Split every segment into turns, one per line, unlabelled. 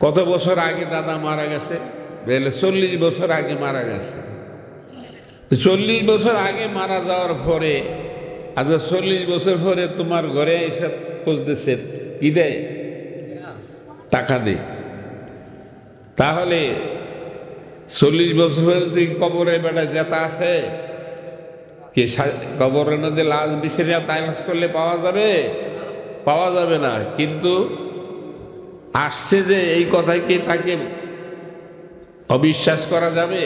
কত বছর আগে দাদা মারা গেছে? 40 বছর আগে মারা গেছে। 40 বছর আগে মারা যাওয়ার পরে আচ্ছা 40 বছর পরে তোমার ঘরে এসে খোঁজ দিচ্ছে, কি দেয়? টাকা দেয়। তাহলে 40 বছর পরে তুই কবরে বেটা যেটা আছে কি কবরের মধ্যে লাশ বিছারে তালাশ করলে পাওয়া যাবে? পাওয়া যাবে না। কিন্তু আসছে যে এই কথায় কি তাকে অবিশ্বাস করা যাবে?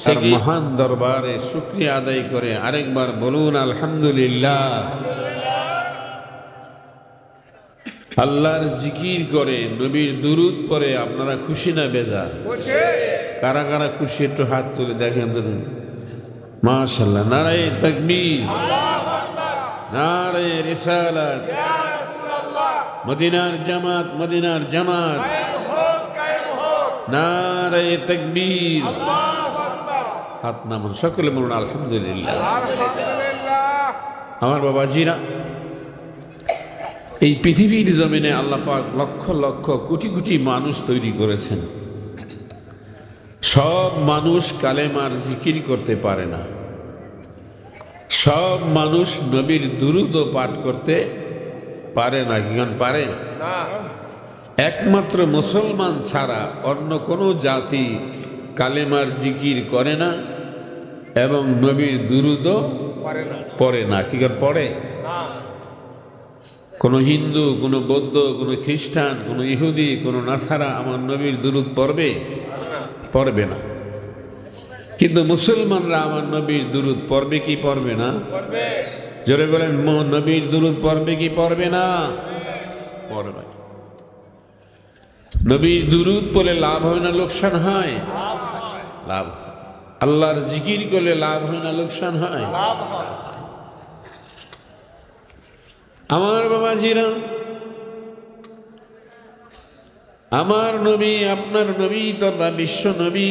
সে মহান দরবারে শুকরিয়া আদায় করে আরেকবার বলুন আলহামদুলিল্লাহ। আল্লাহর জিকির করে, নবীর দুরূদ পড়ে আপনারা খুশি না বেজার? কারা কারা খুশি একটু হাত তুলে দেখেন তো। মাশাআল্লাহ। নারায়ে তাকবীর, নারায়ে রিসালাত, মদিনার জামাত, মদিনার জামাত, নারায়ে তাকবীর। হাত নামান, সকলে বলুন আলহামদুলিল্লাহ। আমার বাবাজিরা, এই পৃথিবীর জমিনে আল্লাহ পাক লক্ষ লক্ষ কোটি কোটি মানুষ তৈরি করেছেন। সব মানুষ কালেমার জিকির করতে পারে না, সব মানুষ নবীর দুরূদ পাঠ করতে পারে না। কি পারে? একমাত্র মুসলমান ছাড়া অন্য কোনো জাতি কালেমার জিকির করে না এবং নবীর দুরূদও পড়ে না। কি পড়ে? কোনো হিন্দু, কোনো বৌদ্ধ, কোনো খ্রিস্টান, কোনো ইহুদি, কোনো নাসারা আমার নবীর দুরূদ পড়বে? পড়বে না। কিন্তু মুসলমানরা আমার নবীর দুরূদ পড়বে কি পড়বে না? জোরে বলেন, নবীর দুরূদ পড়বে কি পড়বে না? পড়বে। নবীর দুরূদ পড়লে লাভ হয় না লোকসান হয়? লাভ। আল্লাহর জিকির করলে লাভ হয় না লোকসান হয়? আমার বাবাজিরা, আমার নবী, আপনার নবী তথা বিশ্ব নবী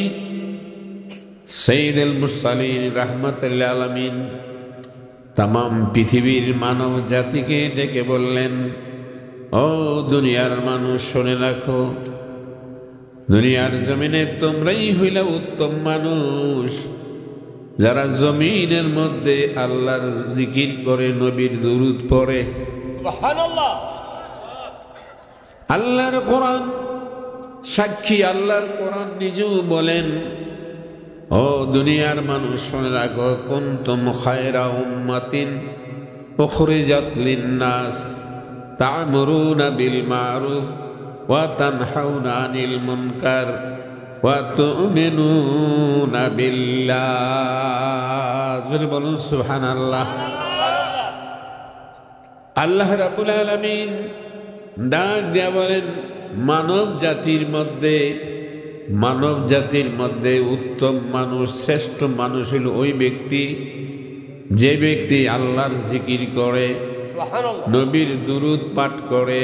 সাইয়্যিদুল মুরসালিন রাহমাতুল আলামিন তামাম পৃথিবীর মানব জাতিকে ডেকে বললেন, ও দুনিয়ার মানুষ শুনে রাখো, দুনিয়ার জমিনে তোমরাই হইলা উত্তম মানুষ যারা জমিনের মধ্যে আল্লাহর জিকির করে, নবীর দুরূদ পড়ে। সুবহানাল্লাহ। আল্লাহর কোরআন সাক্ষী, আল্লাহর কোরআন নিজেও বলেন, ও দুনিয়ার মানুষ শুনে রাখো, কুনতুম খায়রা উম্মাতিন উখরিজাত লিন-নাস তা'মুরুনা বিল মা'রুফ ওয়া তানহাউনা আনিল মুনকার ওয়া তু'মিনুনা বিল্লাহ। জোরে বলুন সুবহানাল্লাহ। আল্লাহ রাব্বুল আলামিন ডাক দিয়া বলেন, মানব জাতির মধ্যে উত্তম মানুষ, শ্রেষ্ঠ মানুষ হইল ওই ব্যক্তি যে ব্যক্তি আল্লাহর জিকির করে, নবীর দুরূদ পাঠ করে,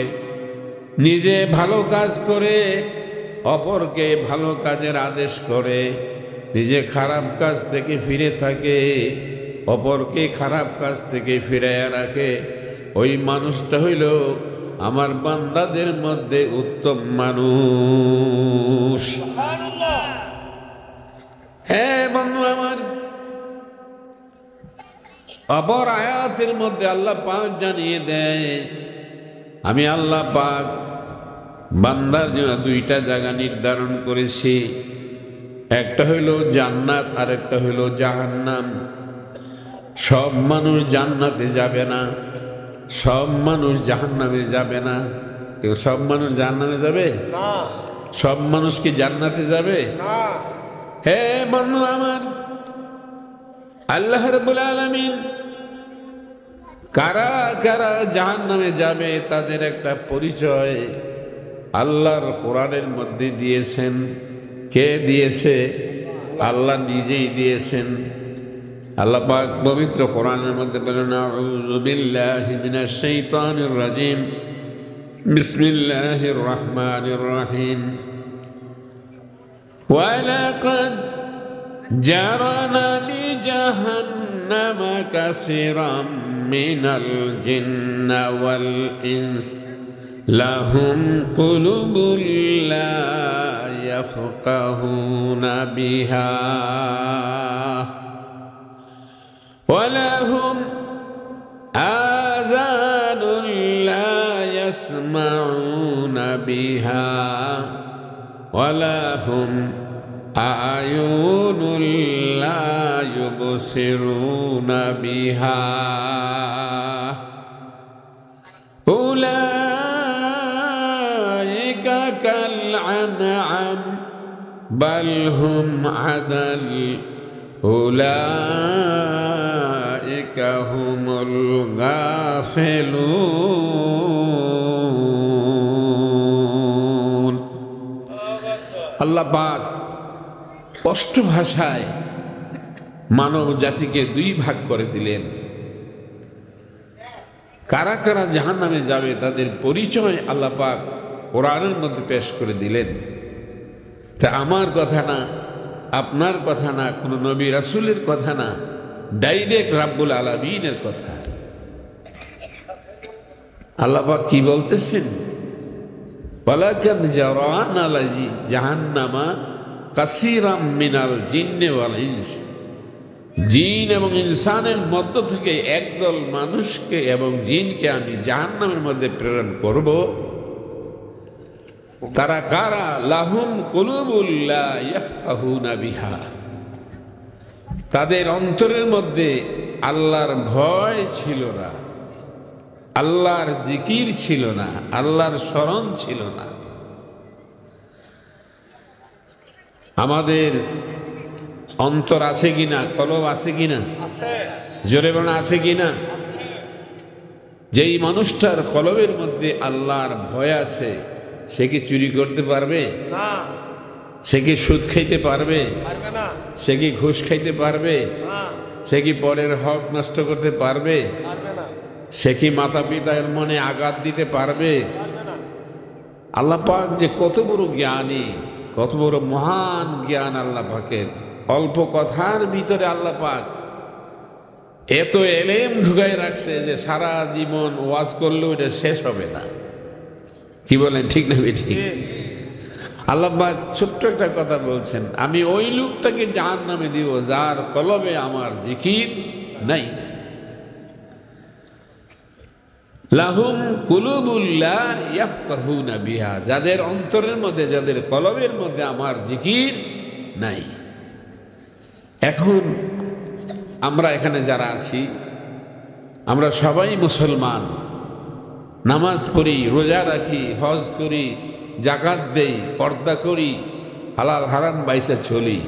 নিজে ভালো কাজ করে, অপরকে ভালো কাজের আদেশ করে, নিজে খারাপ কাজ থেকে ফিরে থাকে, অপরকে খারাপ কাজ থেকে ফিরাইয়া রাখে। ওই মানুষটা হইল আমার বান্দাদের মধ্যে উত্তম মানুষ। হ্যাঁ বন্ধু আমার, অপর আয়াতের মধ্যে আল্লাহ পাক জানিয়ে দেয়, আমি আল্লাহ পাক বান্দার জন্য দুইটা জায়গা নির্ধারণ করেছি, একটা হইল জান্নাত আর একটা হইল জাহান্নাম। সব মানুষ জান্নাতে যাবে না, সব মানুষ জাহান্নামে যাবে না। সব মানুষ জাহান্নামে যাবে না? সব মানুষ কি জান্নাতে যাবে না? হে বন্ধু আমার, আল্লাহ রাব্বুল আলামিন কারা কারা জাহান্নামে যাবে তাদের একটা পরিচয় আল্লাহর কোরআনের মধ্যে দিয়েছেন। কে দিয়েছে? আল্লাহ নিজেই দিয়েছেন। আল্লাহ পাক পবিত্র কোরআনের মধ্যে বলেন, আউযু বিল্লাহি মিনাশ শাইতানির রাজিম, বিসমিল্লাহির রহমানির রহিম, ওয়ালাকাদ জারানা লিজাহান্নামা কাসীরাম মিনাল জিন্নি ওয়াল ইনস লাহুম কুলুবুল লা ইয়াফকাহুনা বিহা ওয়া লাহুম আযানুন লা ইয়াসমাউনা বিহা ওয়া লাহুম আ'য়ুনুন লা ইউবসিরুনা বিহা উলাইকা কাল আনআম বাল হুম আদাল উলাইকা হুমুল গাফিলুন। আল্লাহ পাক স্পষ্ট ভাষায় মানব জাতিকে দুই ভাগ করে দিলেন। কারা কারা জাহান্নামে যাবে তাদের পরিচয় আল্লাহ পাক কোরআনের মধ্যে পেশ করে দিলেন। তা আমার কথা না, আপনার কথা না, কোনো নবী রাসূলের কথা না, ডাইরেক্ট রাব্বুল আলামিনের কথা। আল্লাহ পাক কি বলতেছেন? ওয়ালাকাদ জারানা লি জাহান্নামা কাসীরাম মিনাল জিন্নি ওয়াল ইনস। জিন এবং ইনসানের মধ্য থেকে একদল মানুষকে এবং জিনকে আমি জাহান্নামের মধ্যে প্রেরণ করব। তারা কারা? লাহুম কুলুবুল লা ইয়াফকাহুনা বিহা। তাদের অন্তরের মধ্যে আল্লাহর ভয় ছিল না, আল্লাহর জিকির ছিল না, আল্লাহর স্মরণ ছিল না। আমাদের অন্তর আছে কিনা, কলব আছে কিনা? জোরে বলেন আছে কিনা? যেই মানুষটার কলবের মধ্যে আল্লাহর ভয় আছে সে কি চুরি করতে পারবে? সে কি সুদ খাইতে পারবে? সে কি ঘুষ খাইতে পারবে? সে কি পরের হক নষ্ট করতে পারবে? সে কি মাতা পিতার মনে আঘাত দিতে পারবে? আল্লাহ পাক যে কত বড় জ্ঞানী, কত বড় মহান জ্ঞান আল্লাহ পাকের। অল্প কথার ভিতরে আল্লাহ পাক এত এলেম ঢুকাই রাখছে যে সারা জীবন ওয়াজ করলেও এটা শেষ হবে না। কি বলেন, ঠিক না ঠিক? আল্লাহ পাক ছোট্ট একটা কথা বলছেন, আমি ওই লোকটাকে জাহান্নামে দিব যার কলবে আমার জিকির নাই। লাহুম কুলুবুল লা ইয়াফকাহুনা বিহা, যাদের অন্তরের মধ্যে, যাদের কলবের মধ্যে আমার জিকির নাই। এখন আমরা এখানে যারা আছি আমরা সবাই মুসলমান, নামাজ পড়ি, রোজা রাখি, হজ করি, জাকাত দেই, পর্দা করি, হালাল হারাম বাইসে চলি,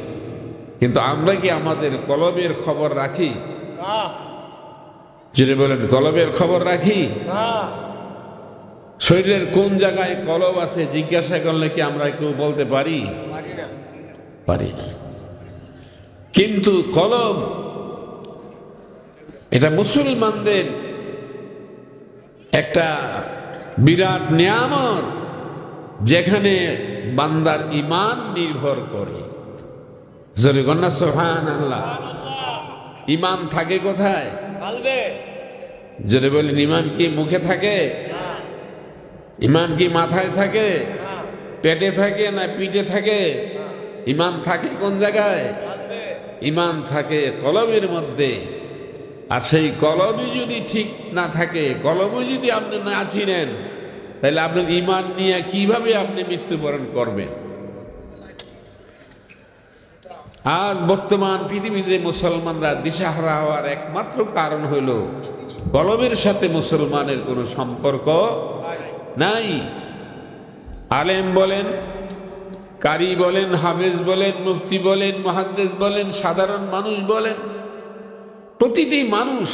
কিন্তু আমরা কি আমাদের কলবের খবর রাখি? যদি বলেন কলবের খবর রাখি? শরীরের কোন জায়গায় কলব আছে জিজ্ঞাসা করলে কি আমরা কেউ বলতে পারি? পারি না। কিন্তু কলব এটা মুসলমানদের একটা বিরাট নিয়ামত, যেখানে বান্দার ঈমান নির্ভর করে। জোরে গন্না সুবহানাল্লাহ। ঈমান থাকে কোথায়? জোরে বলেন, ঈমান কি মুখে থাকে? ঈমান কি মাথায় থাকে, পেটে থাকে না পিঠে থাকে? ঈমান থাকে কোন জায়গায়? ঈমান থাকে কলবের মধ্যে। আর সেই কলবই যদি ঠিক না থাকে, কলবই যদি আপনি না চিনেন, তাহলে আপনার ঈমান নিয়ে কিভাবে আপনি মৃত্যুবরণ করবেন? আজ বর্তমান পৃথিবীতে মুসলমানরা দিশাহারা হওয়ার একমাত্র কারণ হইল কলবের সাথে মুসলমানের কোনো সম্পর্ক নাই। আলেম বলেন, কারি বলেন, হাফেজ বলেন, মুফতি বলেন, মুহাদ্দিস বলেন, সাধারণ মানুষ বলেন, প্রতিটি মানুষ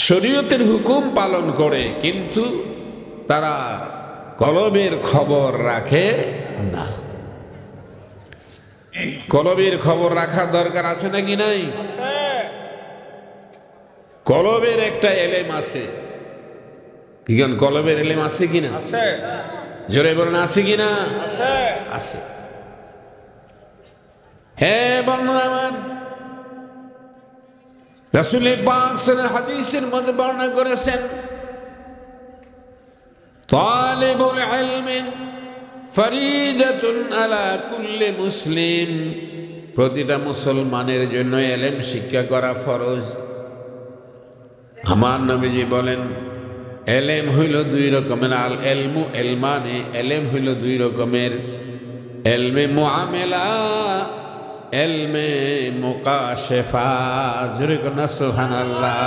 শরীয়তের হুকুম পালন করে, কিন্তু তারা কলবের খবর রাখে না। কলবের খবর রাখার দরকার আছে নাকি নাই? কলবের একটা এলেম আছে। কলবের এলেম আছে কিনা? জোরে বলেন আছে কিনা? আছে। হ্যাঁ বন্ধু আমার, রাসূল পাক সাল্লাল্লাহু আলাইহি হাদিসের মধ্যে বর্ণনা করেছেন, তালিবুল ইলমি ফরিদাতুন আলা কুল্লি মুসলিম, প্রতিটা মুসলমানের জন্য ইলম শিক্ষা করা ফরজ। আমার নবীজি বলেন ইলম হইল দুই রকমের, আল ইলমু ইলমানে, ইলম হইল দুই রকমের, ইলমে মুআমেলা, ইলমে মুকাশফা। জোরে কোন সুবহানাল্লাহ।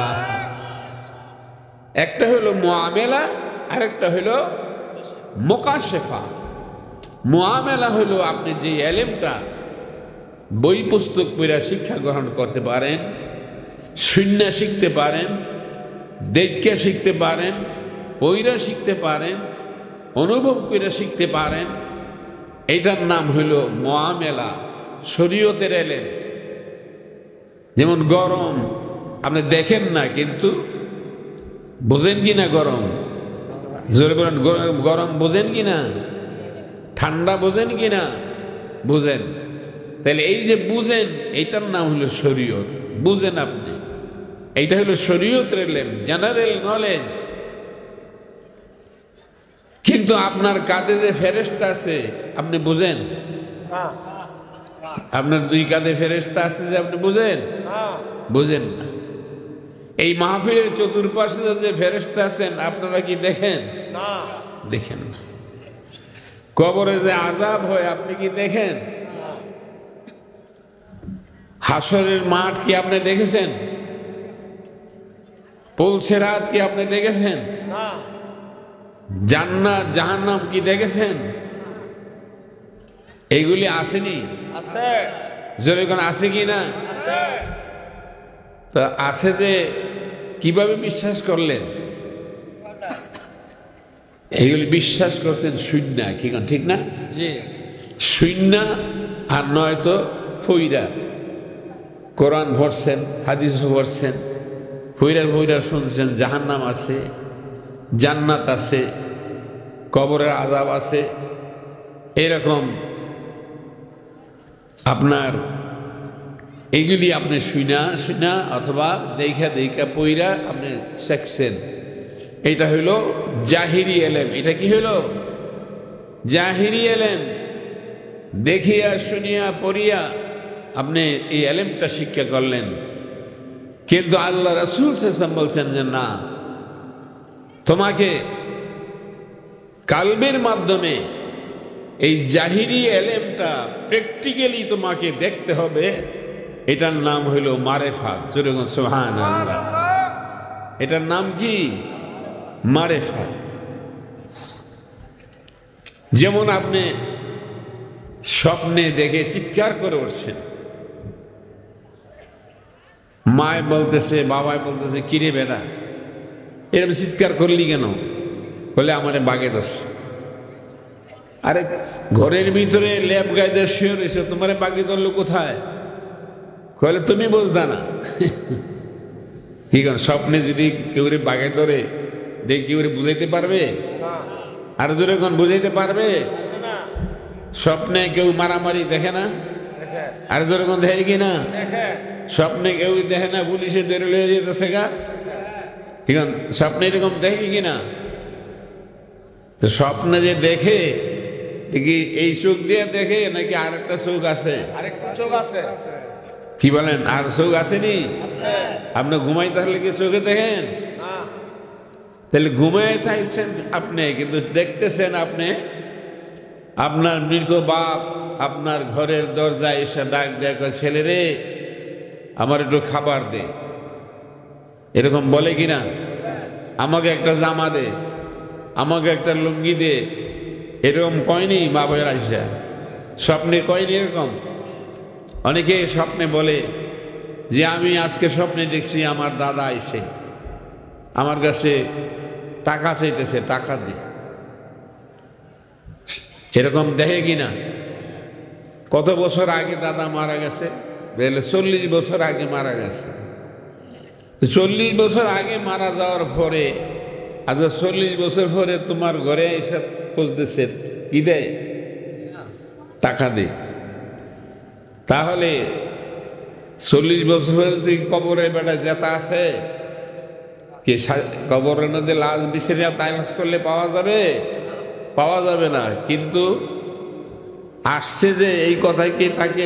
একটা হইল মুআমেলা, আরেকটা হইল মুকাশফা। মুআমেলা হইল আপনি যে ইলমটা বই পুস্তক পড়া শিক্ষা গ্রহণ করতে পারেন, শূন্য শিখতে পারেন, দেখে শিখতে পারেন, পইরা শিখতে পারেন, অনুভব করে শিখতে পারেন, এটার নাম হইল মুআমেলা, শরীয়তের ইলম। যেমন গরম আপনি দেখেন না কিন্তু বোঝেন কি না? গরম জোরে বলেন, গরম বোঝেন কি না? ঠান্ডা বোঝেন কি না? বুঝেন। তাহলে এই যে বুঝেন, এইটার নাম হলো শরীয়ত। বুঝেন আপনি, এইটা হলো শরীয়তের ইলম, জেনারেল নলেজ। কিন্তু আপনার কাঁধে যে ফেরেশতা আছে আপনি বুঝেন? আপনার দুই কাঁধে ফেরেশতা আছে যে আপনি বুঝেন? বুঝেন না। এই মাহফিলের চতুর্পাশে যে ফেরেশতা আছেন আপনারা কি দেখেন? দেখেন না। কবরে যে আযাব হয় আপনি কি দেখেন? হাসরের মাঠ কি আপনি দেখেছেন? পুলসিরাত কি আপনি দেখেছেন? জান্নাত জাহান্নাম কি দেখেছেন? এইগুলি আসেনি? আছে। জোরে কোন আছে কি না? তো আছে যে কিভাবে বিশ্বাস করলেন? এইগুলি বিশ্বাস করছেন শূন্য, কি ঠিক না? জি, শূন্য। আর নয়তো ফইরা কোরআন পড়ছেন, হাদিস পড়ছেন, ফইরা শুনছেন জাহান্নাম আছে, জান্নাত আছে, কবরের আযাব আছে, এরকম আপনার এইগুলি আপনি শুনা অথবা দেখা পইরা আপনি শিখছেন। এটা হইল জাহিরি ইলম। এটা কি হইল? জাহিরি ইলম। দেখিয়া শুনিয়া পড়িয়া আপনি এই ইলমটা শিক্ষা করলেন। কিন্তু আল্লাহ রাসূল সাল্লাল্লাহু আলাইহি ওয়াসাল্লাম বলছেন যে না, তোমাকে কালবের মাধ্যমে এই জাহিরি ইলমটা প্র্যাকটিক্যালি তোমাকে দেখতে হবে। এটার নাম হইল মারেফাত। জোরে বলুন সুবহানাল্লাহ। এটার নাম কি? মারেফাত। যেমন আপনি স্বপ্নে দেখে চিৎকার করে উঠছেন, মায় বলতেছে, বাবায় বলতেছে, কিরে বেটা এরকম চিৎকার করলি কেন? বলে আমারে বাগে ধরছে। আরে ঘরের ভিতরে লেপ গায়ে শুয়ে রয়েছে, তোমারে বাগে ধরলো কোথায়? বলে তুমি বুঝদা না। কি করেন? স্বপ্নে যদি কেউ বাগে ধরে দেখি কেউ বুঝাইতে পারবে? আর জোরে কোন বুঝাইতে পারবে? স্বপ্নে কেউ মারামারি দেখে না? আর জোরে কোন দেখে কি না? স্বপ্নে কেউ দেখে না পুলিশে ধরে লয়ে যেতেছে গা? ঠিক স্বপ্নে এরকম দেখে কিনা? তো স্বপ্নে যে দেখে দেখি এই চোখ দিয়ে দেখে নাকি আর একটা চোখ আছে? আরেকটা চোখ আছে। কি বলেন? আর চোখ আসেনি? আপনি ঘুমাই তাহলে কি চোখে দেখেন? তাহলে ঘুমাই থাকছেন আপনি, কিন্তু দেখতেছেন আপনি আপনার মৃত বাপ আপনার ঘরের দরজায় এসে ডাক দেয়, ছেলে রে আমার একটু খাবার দে। এরকম বলে কিনা? আমাকে একটা জামা দে, আমাকে একটা লুঙ্গি দে। এরকম কয়নি বাবার আইসা? স্বপ্নে কয়নি এরকম? অনেকে স্বপ্নে বলে যে আমি আজকে স্বপ্নে দেখছি আমার দাদা আইছে, আমার কাছে টাকা চাইতেছে, টাকা দে। এরকম দেখে কিনা? কত বছর আগে দাদা মারা গেছে? 40 বছর আগে মারা গেছে। 40 বছর আগে মারা যাওয়ার পরে আচ্ছা 40 বছর পরে তোমার ঘরে এসে খুঁজতেছে, কি দেয়? টাকা দে। তাহলে 40 বছর পরে তুই কবরে বেটা যেটা আছে কি কবরের মধ্যে লাশ বিছাইয়া তালাশ করলে পাওয়া যাবে? পাওয়া যাবে না। কিন্তু আসছে যে এই কথায় কি তাকে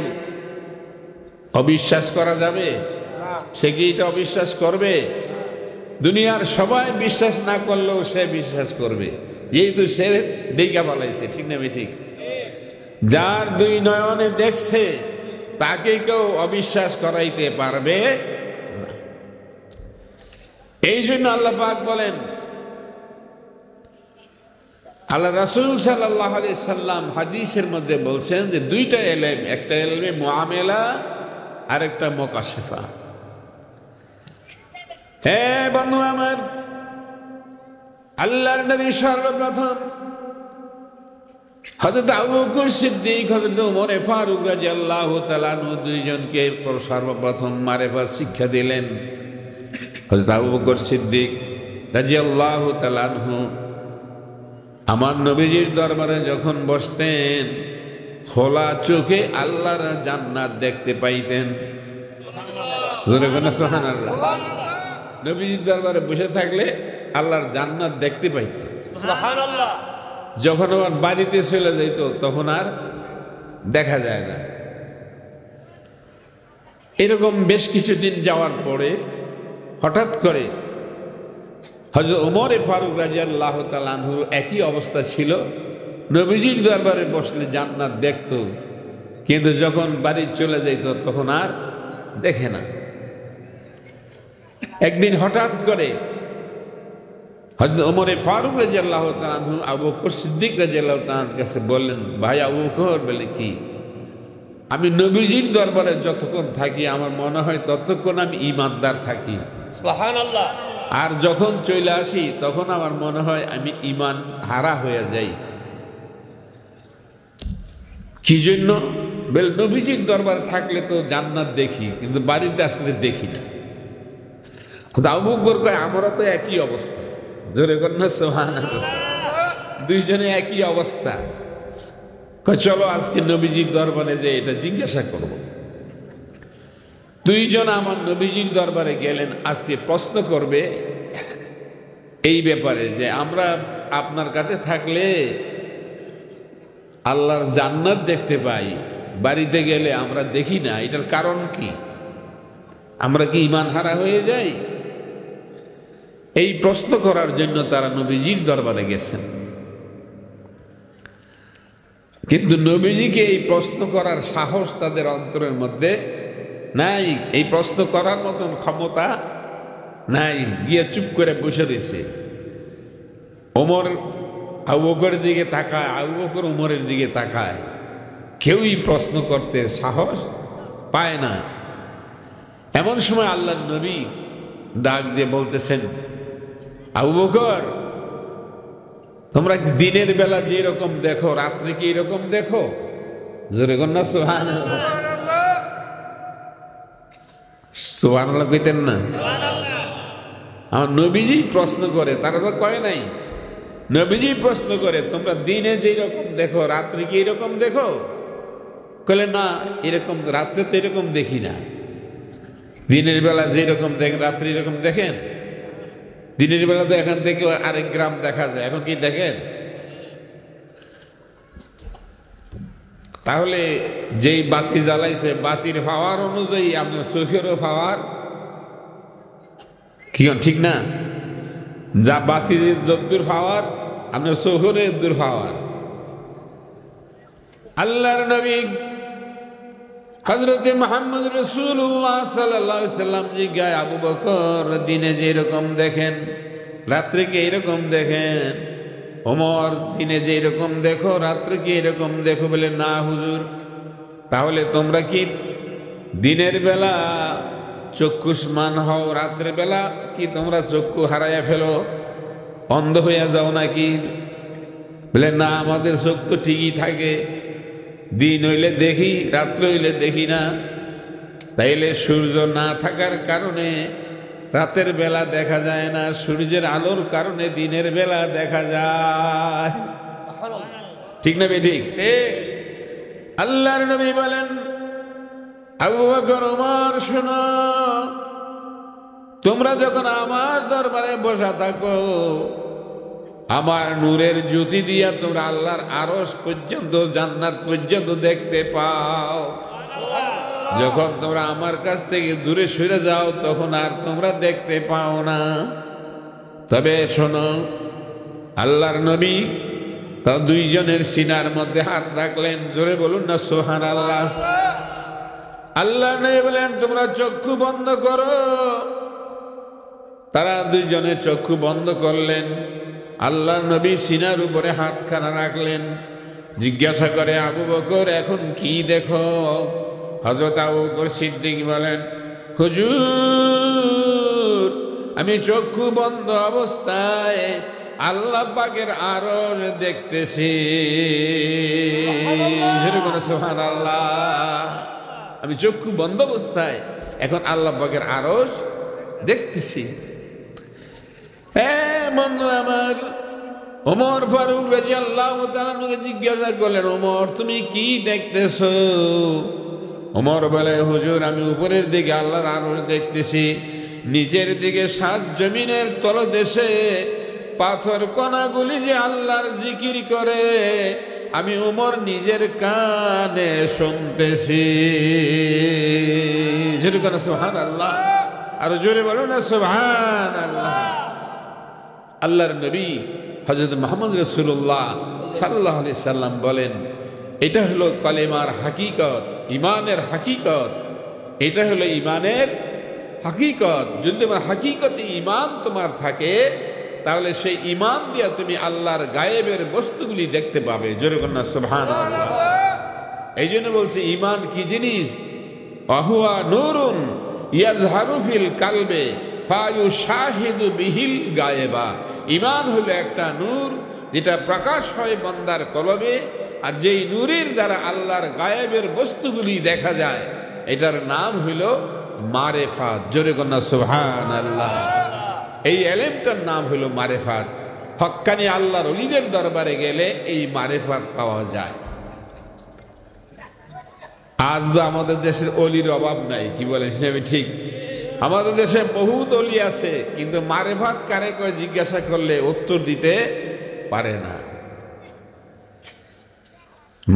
অবিশ্বাস করা যাবে? সে কি এটা অবিশ্বাস করবে? দুনিয়ার সবাই বিশ্বাস না করলেও সে বিশ্বাস করবে, যেহেতু সে দেখা পালাইছে। ঠিক না ঠিক? যার দুই নয়নে দেখছে তাকে কেউ অবিশ্বাস করাইতে পারবে না। এই জন্য আল্লাহ পাক বলেন, আল্লাহ রাসূল সাল্লাল্লাহু আলাইহি সাল্লাম হাদিসের মধ্যে বলছেন যে দুইটা ইলম, একটা ইলমে মুআমেলা আর একটা মুকাশফা। হে বন্ধু আমার, আল্লাহর নবী সর্বপ্রথম হযরত আবু বকর সিদ্দিক, হযরত ওমর ফারুক রাদিয়াল্লাহু তাআলা আনহু দুইজনকে সর্বপ্রথম মারিফাত শিক্ষা দিলেন। হযরত আবু বকর সিদ্দিক রাদিয়াল্লাহু তাআলা আনহু আমার নবীজির দরবারে যখন বসতেন, খোলা চোখে আল্লাহর জান্নাত দেখতে পাইতেন। জোরে বলেন সুবহানাল্লাহ। নবীজির দরবারে বসে থাকলে আল্লাহর জান্নাত দেখতে পাইতেন। সুবহানাল্লাহ। যখন আমার বাড়িতে চলে যেত তখন আর দেখা যায় না। এরকম বেশ কিছুদিন যাওয়ার পরে হঠাৎ করে হযরত ওমর ফারুক রাদিয়াল্লাহু তাআলা আনহুর একই অবস্থা ছিল। নবীজির দরবারে বসলে জান্নাত দেখত, কিন্তু যখন বাড়ি চলে যাইত তখন আর দেখে না। একদিন হঠাৎ করে হযরত ওমর ফারুক রাদিয়াল্লাহু তাআলা আনহু আবু বকর সিদ্দিক রাদিয়াল্লাহু তাআলার কাছে বললেন, ভাই আবু বকর, বলে কি, আমি নবীজির দরবারে যতক্ষণ থাকি আমার মনে হয় ততক্ষণ আমি ঈমানদার থাকি। সুবহানাল্লাহ। আর যখন চলে আসি তখন আমার মনে হয় আমি ঈমান হারা হয়ে যাই। কি জন্য? বলে নবীজির দরবারে থাকলে তো জান্নাত দেখি, কিন্তু বাড়িতে আসলে দেখি না। আবু বকর কয়, আমরা তো একই অবস্থা। জোরে কর না সুবহানাল্লাহ। দুইজনে একই অবস্থা। কয় চলো আজকে নবীজির দরবারে যে এটা জিজ্ঞাসা করব। দুইজন আমার নবীজির দরবারে গেলেন, আজকে প্রশ্ন করবে এই ব্যাপারে যে আমরা আপনার কাছে থাকলে আল্লাহর জান্নাত দেখতে পাই, বাড়িতে গেলে আমরা দেখি না, এটার কারণ কি? আমরা কি ঈমান হারা হয়ে যাই? এই প্রশ্ন করার জন্য তারা নবীজির দরবারে গেছেন। কিন্তু নবীজিকে এই প্রশ্ন করার সাহস তাদের অন্তরের মধ্যে নাই, এই প্রশ্ন করার মতন ক্ষমতা নাই। গিয়ে চুপ করে বসে রয়েছে। ওমর আবু বকরের দিকে তাকায়, আবু বকর ওমরের দিকে তাকায়, কেউই প্রশ্ন করতে সাহস পায় না। এমন সময় আল্লাহর নবী ডাক দিয়ে বলতেছেন, আবু বকর, তোমরা দিনের বেলা যে রকম দেখো রাত্রে কি এরকম দেখো? জোরে কর না সুবহানাল্লাহ। সুবহানাল্লাহ কইতেন না? আমার নবীজি প্রশ্ন করে, তারা তো কয় নাই। নবীজি প্রশ্ন করে, তোমরা দিনে যে রকম দেখো রাত্রে কি এরকম দেখো? কইলে না, এরকম রাত্রে তো এরকম দেখি না। দিনের বেলা যে রকম দেখেন রাত্রে এরকম দেখেন? দিনের বেলা তো এখান থেকে আরেক গ্রাম দেখা যায়, এখন কি দেখেন? তাহলে যেই বাতি জ্বালাইছে বাতির পাওয়ার অনুযায়ী আপনার চোখেরও পাওয়ার কি ঠিক না? যা বাতি যদ্দূর পাওয়ার আপনার চোখেরও এদ্দূর পাওয়ার। আল্লাহর নবী হযরতে মুহাম্মদ রাসূলুল্লাহ সাল্লাল্লাহু আলাইহি সাল্লাম জিজ্ঞাসা, আবু বকর দিনে যে এরকম দেখেন রাত্রে কি এরকম দেখেন? ওমর দিনে যে এরকম দেখো রাত্রে কি এরকম দেখো? বলে না হুজুর। তাহলে তোমরা কি দিনের বেলা চক্ষুষ্মান হও, রাত্রে বেলা কি তোমরা চক্ষু হারাইয়া ফেলো, অন্ধ হইয়া যাও নাকি? বলে না, আমাদের চোখ তো ঠিকই থাকে, দিন হইলে দেখি রাত্র হইলে দেখি না। তাইলে সূর্য না থাকার কারণে রাতের বেলা দেখা যায় না, সূর্যের আলোর কারণে দিনের বেলা দেখা যায়। ঠিক না বেঠিক? আল্লাহর নবী বলেন, আবু বকর ওমর শোনো, তোমরা যখন আমার দরবারে বসা থাকো, আমার নূরের জ্যোতি দিয়া তোমরা আল্লাহর আরশ পর্যন্ত, জান্নাত পর্যন্ত দেখতে পাও। যখন তোমরা আমার কাছ থেকে দূরে সরে যাও তখন আর তোমরা দেখতে পাও না। তবে শোনো, আল্লাহর নবী তার দুইজনের সিনার মধ্যে হাত রাখলেন। জোরে বলুন না সুবহানাল্লাহ। আল্লাহ নবী বলেন তোমরা চক্ষু বন্ধ করো। তারা দুইজনে চক্ষু বন্ধ করলেন। আল্লাহর নবী সিনার উপরে হাতখানা রাখলেন। জিজ্ঞাসা করে, আবু বকর এখন কি দেখো? হযরত আবু বকর সিদ্দিক বলেন, হুজুর আমি চক্ষু বন্ধ অবস্থায় আল্লাহ পাকের আরশ দেখতেছি। সুবহানাল্লাহ। আমি চক্ষু বন্ধ অবস্থায় এখন আল্লাহ পাকের আরশ দেখতেছি। হ্যাঁ বন্ধু আমার, ওমর ফারুক রাদিয়াল্লাহু তাআলা জিজ্ঞাসা করলেন, ওমর তুমি কি দেখতেছো? ওমর বলে, হুজুর আমি উপরের দিকে আল্লাহর আরশ দেখতেছি, নিচের দিকে সাত জমিনের তলদেশে পাথর কণাগুলি যে আল্লাহর জিকির করে আমি ওমর নিজের কানে শুনতেছি। সুবহানাল্লাহ। আর জোরে বলো না সুবহানাল্লাহ। আল্লাহর নবী হযরত মুহাম্মদ রাসূলুল্লাহ সাল্লাল্লাহু আলাইহি সাল্লাম বলেন, এটা হলো কালেমার হাকিকত, ইমানের হাকিকত। এটা হলো ইমানের হাকিকত। যদি তোমার হাকিকতে ইমান তোমার থাকে তাহলে সেই ইমান দিয়ে তুমি আল্লাহর গায়েবের বস্তুগুলি দেখতে পাবে। জোরে বলুন না সুবহানাল্লাহ। এই জন্য বলছে ইমান কি জিনিস? আহুয়া নূরুন ইয়াজহারু ফিল কালবে ফায়ুশাহিদু বিহিল গায়েবা। ইমান হলো একটা নূর যেটা প্রকাশ হয় বান্দার কলবে, আর যেই নূরের দ্বারা আল্লাহর গায়েবের বস্তুগুলি দেখা যায় এটার নাম হইল মারেফাত। জোরে বলুন না সুবহানাল্লাহ। এই এলেমটার নাম হইল মারেফাত। হক্কানি আল্লাহর ওলিদের দরবারে গেলে এই মারেফাত পাওয়া যায়। আজ তো আমাদের দেশের অলির অভাব নাই, কি বলেন আমি ঠিক? আমাদের দেশে বহুত অলি আছে, কিন্তু মারেফাত কারে কয় জিজ্ঞাসা করলে উত্তর দিতে পারে না।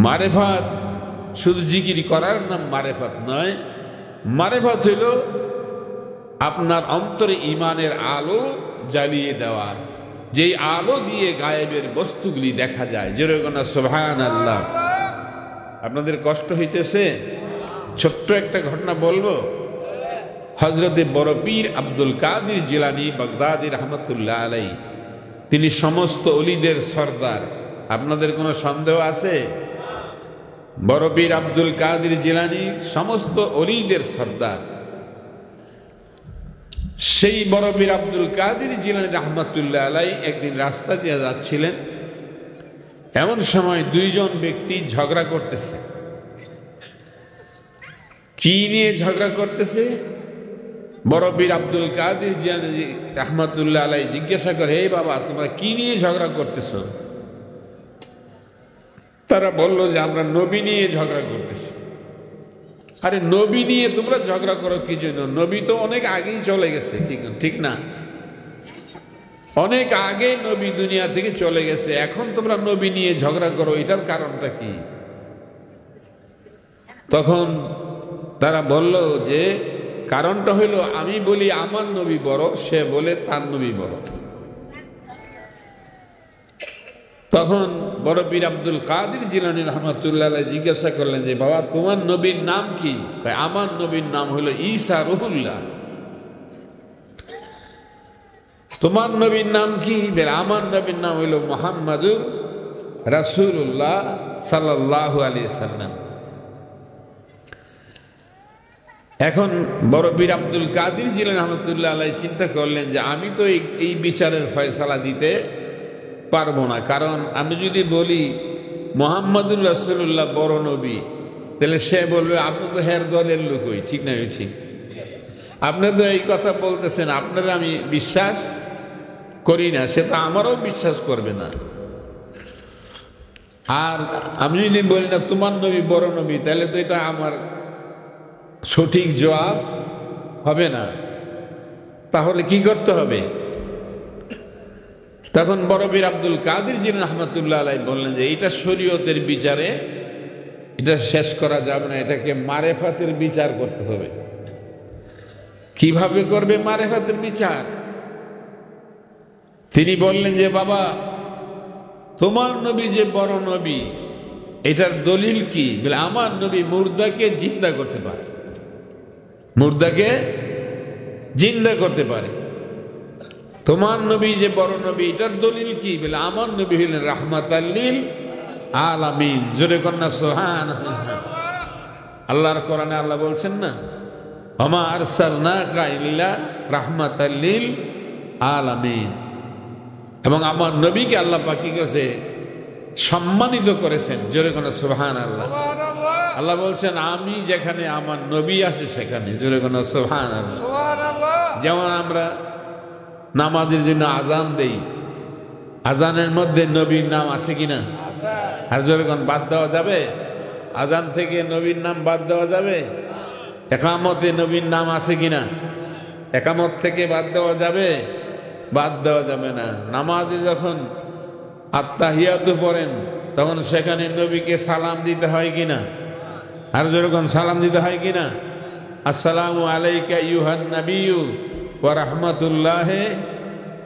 মারেফাত শুধু জিকির করার নাম মারেফাত নয়। মারেফাত হইল আপনার অন্তরে ইমানের আলো জ্বালিয়ে দেওয়া, যেই আলো দিয়ে গায়েবের বস্তুগুলি দেখা যায়। জোরে বলুন না সুবহানাল্লাহ। আপনাদের কষ্ট হইতেছে? ছোট্ট একটা ঘটনা বলবো। হযরতে বড় পীর আব্দুল কাদির জিলানী বাগদাদী রহমতুল্লাহ আলাইহি, তিনি সমস্ত অলিদের সর্দার। আপনাদের কোনো সন্দেহ আছে? বড় পীর আব্দুল কাদির জিলানী সমস্ত অলিদের সর্দার। সেই বড় পীর আব্দুল কাদির জিলানী রহমতুল্লাহ আলাইহি একদিন রাস্তা দিয়ে যাচ্ছিলেন। এমন সময় দুইজন ব্যক্তি ঝগড়া করতেছে। কি নিয়ে ঝগড়া করতেছে? বড় পীর আব্দুল কাদির জিলানী রহমতুল্লাহ আলাইহি জিজ্ঞাসা করে, হে বাবা তোমরা কি নিয়ে ঝগড়া করতেছো? তারা বলল যে আমরা নবী নিয়ে ঝগড়া করতেছি। আরে নবী নিয়ে তোমরা ঝগড়া করো কি জন্য? নবী তো অনেক আগেই চলে গেছে, ঠিক না? অনেক আগে নবী দুনিয়া থেকে চলে গেছে, এখন তোমরা নবী নিয়ে ঝগড়া করো, এটার কারণটা কি? তখন তারা বলল যে কারণটা হইল আমি বলি আমার নবী বড়, সে বলে তার নবী বড়। তখন বড় পীর আব্দুল কাদির জিলানী রহমতুল্লাহ আলাইহি জিজ্ঞাসা করলেন যে বাবা তোমার নবীর নাম কি? আমার নবীর নাম হলো ঈসা রুহুল্লাহ। তোমার নবীর নাম কি? আমার নবীর নাম হইল মুহাম্মাদুর রাসূলুল্লাহ সাল্লাল্লাহু আলাইহি সাল্লাম। এখন বড় পীর আব্দুল কাদির জিলানী রহমতুল্লাহ আলাইহি চিন্তা করলেন যে আমি তো এই বিচারের ফয়সালা দিতে পারবো না, কারণ আমি যদি বলি মুহাম্মাদুর রাসূলুল্লাহ বড় নবী তাহলে সে বলবে আপনি তো হের দলের লোকই, ঠিক না? ঠিক, আপনি তো এই কথা বলতেছেন, আপনারা আমি বিশ্বাস করি না, সে তো আমারও বিশ্বাস করবে না। আর আমি যদি বলি না তোমার নবী বড় নবী তাহলে তো এটা আমার সঠিক জবাব হবে না। তাহলে কি করতে হবে? তখন বড় পীর আব্দুল কাদের জিলানী রাহমাতুল্লাহ আলাইহি বললেন যে এটা শরীয়তের বিচারে এটা শেষ করা যাবে না, এটাকে মারেফাতের বিচার করতে হবে। কিভাবে করবে মারেফাতের বিচার? তিনি বললেন যে বাবা, তোমার নবী যে বড় নবী, এটার দলিল কি? বলে আমার নবী মুর্দাকে জিন্দা করতে পারে, মুর্দাকে জিন্দা করতে পারে। তোমার নবী যে বড় নবী, এটার দলিল কি? বলে আমার নবী হলেন রাহমাতাল লিল আলামিন। জোরে কন্যা সুবহানাল্লাহ। আল্লাহর কোরআনে আল্লাহ বলছেন না, ওমা আরসালনাকা ইল্লা রাহমাতাল লিল আলামিন। এবং আমার নবীকে আল্লাহ পাক কি করেছে? সম্মানিত করেছেন। জোরে কন্যা সুবহানাল্লাহ। আল্লাহ বলছেন আমি যেখানে আমার নবী আছে সেখানে। জোরে কন্যা সুবহানাল্লাহ। যেমন আমরা নামাজের জন্য আজান দেই, আজানের মধ্যে নবীর নাম আছে কিনা? আর জোরে কোন বাদ দেওয়া যাবে? আজান থেকে নবীর নাম বাদ দেওয়া যাবে? একামতে নবীর নাম আছে কিনা? একামত থেকে বাদ দেওয়া যাবে? বাদ দেওয়া যাবে না। নামাজে যখন আত্তাহিয়াতু পড়েন তখন সেখানে নবীকে সালাম দিতে হয় কিনা? আর জোরে কোন সালাম দিতে হয় কিনা? আসসালামু আলাইকা আইয়ুহান নাবিয়্যু ওয়া রাহমাতুল্লাহি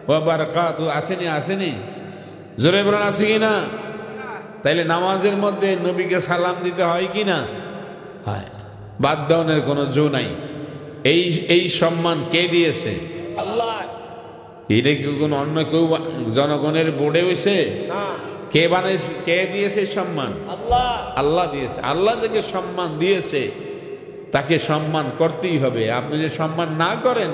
ওয়া বারাকাতুহু। আসেনি? আসেনি? জোরে বলেন আছে কিনা? তাইলে নামাজের মধ্যে নবীকে সালাম দিতে হয় কিনা? হয়। বাদ দেওয়ার কোনো জো নাই। এই সম্মান কে দিয়েছে? আল্লাহ। এটা কি কোনো অন্য কেউ জনগণের বোর্ডে হয়েছে? কে বানাইছে? কে দিয়েছে সম্মান? আল্লাহ। আল্লাহ দিয়েছে। আল্লাহ যাকে সম্মান দিয়েছে তাকে সম্মান করতেই হবে। আপনি যে সম্মান না করেন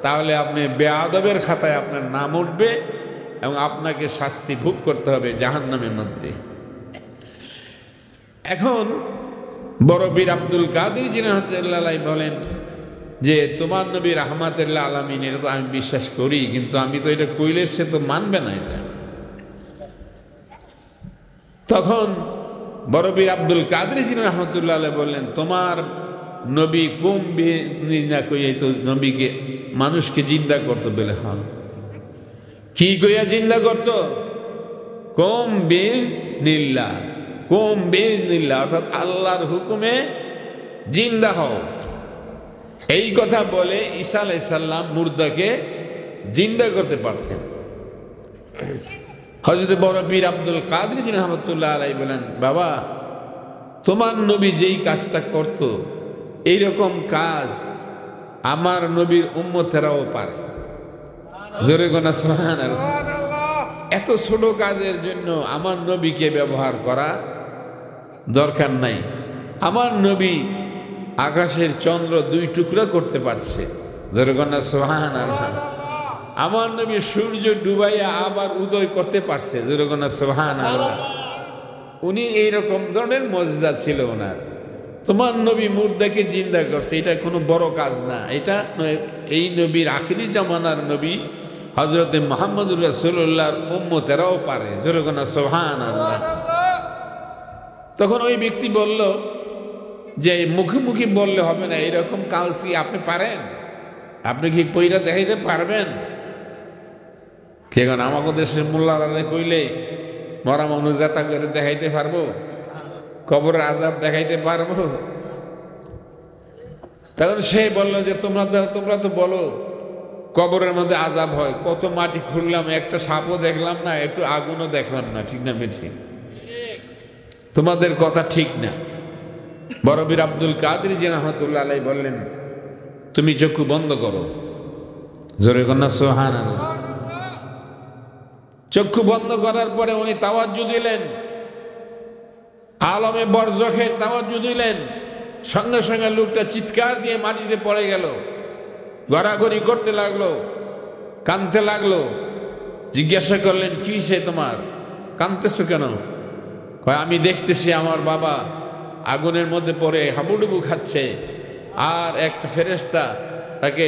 তাহলে আপনি বেয়াদবের খাতায় আপনার নাম উঠবে এবং আপনাকে শাস্তি ভোগ করতে হবে জাহান্নামের মধ্যে। এখন বড় পীর আব্দুল কাদের জিলানী রাহমাতুল্লাহ আলাইহি বলেন যে তোমার নবী রাহমাতুল আলামিন, এটা তো আমি বিশ্বাস করি, কিন্তু আমি তো এটা কইলে সে তো মানবে না এটা। তখন বড় পীর আব্দুল কাদের জিলানী রাহমাতুল্লাহ আলাইহি বললেন তোমার নবী কুম বিনা কইয়া তো নবীকে মানুষকে জিন্দা করতো। বলে হ্যাঁ। কি কইয়া জিন্দা করতো? কুম বিইজনিল্লাহ, কুম বিইজনিল্লাহ, অর্থাৎ আল্লাহর হুকুমে জিন্দা হও। এই কথা বলে ঈসা আলাইহিস সালাম মুর্দাকে জিন্দা করতে পারতেন। হযরত বড় পীর আব্দুল কাদের জিলানী রাহমাতুল্লাহ আলাইহি বলেন বাবা, তোমার নবী যেই কাজটা করত এইরকম কাজ আমার নবীর উম্মতেরাও পারে। জোরে গোনা সুবহানাল্লাহ। এত ছোট কাজের জন্য আমার নবীকে ব্যবহার করা দরকার নাই। আমার নবী আকাশের চন্দ্র দুই টুকরা করতে পারছে। জোরে গোনা সুবহানাল্লাহ। আমার নবী সূর্য ডুবাইয়া আবার উদয় করতে পারছে। জোরে গোনা সুবহানাল্লাহ। উনি এইরকম ধরনের মজজা ছিল ওনার। তোমার নবী মুর্দাকে জিন্দা করছে, এটা কোনো বড় কাজ না। এটা এই নবীর আখিরি জামানার নবী হযরতে মুহাম্মদুর রাসূলুল্লাহর উম্মতেরাও পারে। জোরে গোনা সুবহানাল্লাহ। তখন ওই ব্যক্তি বলল যে মুখে মুখে বললে হবে না, এরকম কাজ কি আপনি পারেন? আপনি কি পয়রা দেখাইতে পারবেন? কেন আমাকে দেশের মোল্লারা কইলে মরা মানুষ যাতা করে দেখাইতে পারবো? কবরের আযাব দেখাইতে পারবো? তখন সে বলল যে তোমরা তো বলো কবরের মধ্যে আযাব হয়, কত মাটি খুঁড়লাম, একটা সাপও দেখলাম না, একটু আগুনও দেখলাম না। ঠিক না ঠিক? তোমাদের কথা ঠিক না। বড় পীর আব্দুল কাদের জিলানী রাহমাতুল্লাহ আলাইহি বললেন তুমি চক্ষু বন্ধ করো। জোরে কন্যা সুবহানাল্লাহ। চক্ষু বন্ধ করার পরে উনি তাওয়াজ্জু দিলেন, আলমে বরজখের তাওয়াজ্জু দিলেন। সঙ্গে সঙ্গে লোকটা চিৎকার দিয়ে মাটিতে পড়ে গেল, গড়াগড়ি করতে লাগলো, কাঁদতে লাগলো। জিজ্ঞাসা করলেন কি সে তোমার, কাঁদতেছো কেন? কয় আমি দেখতেছি আমার বাবা আগুনের মধ্যে পড়ে হাবুডুবু খাচ্ছে, আর একটা ফেরেশতা তাকে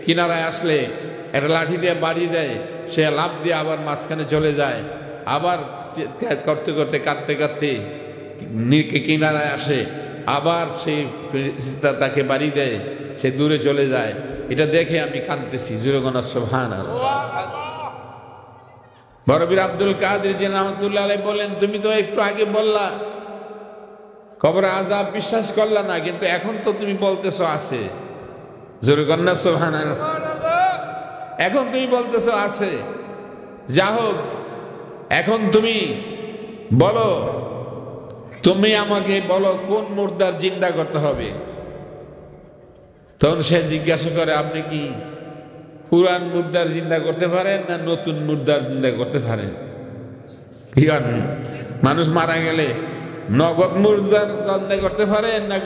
কিনারায় আসলে একটা লাঠি দিয়ে বাড়ি দেয়, সে লাফ দিয়ে আবার মাঝখানে চলে যায়, আবার করতে করতে কাঁদতে কাঁদতে কিনারায় আসে, আবার সেই ফেরেশতা তাকে বাড়ি দেয়, সে দূরে চলে যায়। এটা দেখে আমি কাঁদতেছি। জোরে গনা সুবহানাল্লাহ। বড়বীর আব্দুল কাদের জিলানী রাহমাতুল্লাহ আলাইহি বলেন, তুমি তো একটু আগে বললা কবরে আযাব বিশ্বাস করলা না, কিন্তু এখন তো তুমি বলতেছো আছে। জোরে গনা সুবহানাল্লাহ। এখন তুমি বলতেছো আছে। যা হোক, এখন তুমি বলো, তুমি আমাকে বলো কোন মুর্দার জিন্দা করতে হবে। তখন সে জিজ্ঞাসা করে, আপনি কি পুরান মুর্দার জিন্দা করতে পারেন না নতুন মুর্দার জিন্দা করতে পারেন? কি মানুষ মারা গেলে নগদ মুর্দার জিন্দা করতে পারেন না